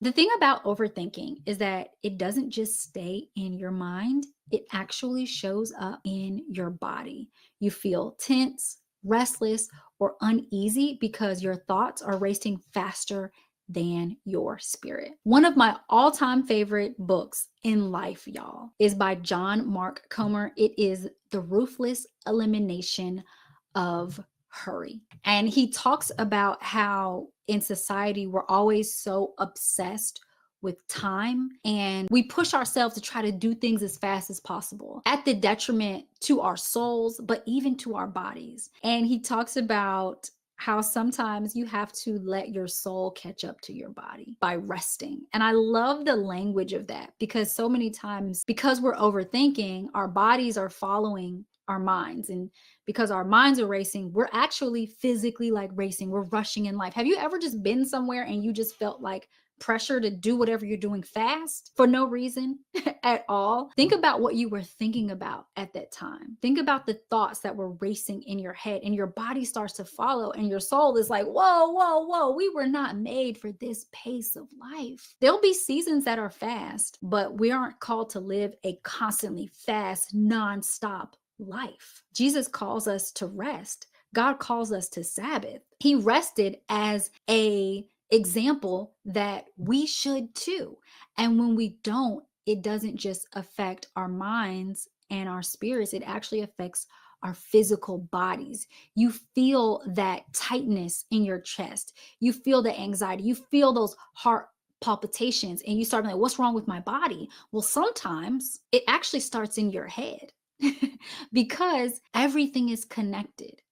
The thing about overthinking is that it doesn't just stay in your mind, it actually shows up in your body. You feel tense, restless, or uneasy because your thoughts are racing faster than your spirit. One of my all time favorite books in life, y'all, is by John Mark Comer. It is The Ruthless Elimination of Hurry. And he talks about how in society we're always so obsessed with time and we push ourselves to try to do things as fast as possible at the detriment to our souls, but even to our bodies. And he talks about how sometimes you have to let your soul catch up to your body by resting. And I love the language of that because so many times, because we're overthinking, our bodies are following our minds. And because our minds are racing, we're actually physically like racing. We're rushing in life. Have you ever just been somewhere and you just felt like pressure to do whatever you're doing fast for no reason at all? Think about what you were thinking about at that time. Think about the thoughts that were racing in your head, and your body starts to follow, and your soul is like, whoa, whoa, whoa, we were not made for this pace of life. There'll be seasons that are fast, but we aren't called to live a constantly fast, nonstop life. Jesus calls us to rest. God calls us to Sabbath. He rested as a example that we should too. And when we don't, it doesn't just affect our minds and our spirits, it actually affects our physical bodies. You feel that tightness in your chest. You feel the anxiety. You feel those heart palpitations, and you start like, what's wrong with my body? Well, sometimes it actually starts in your head because everything is connected.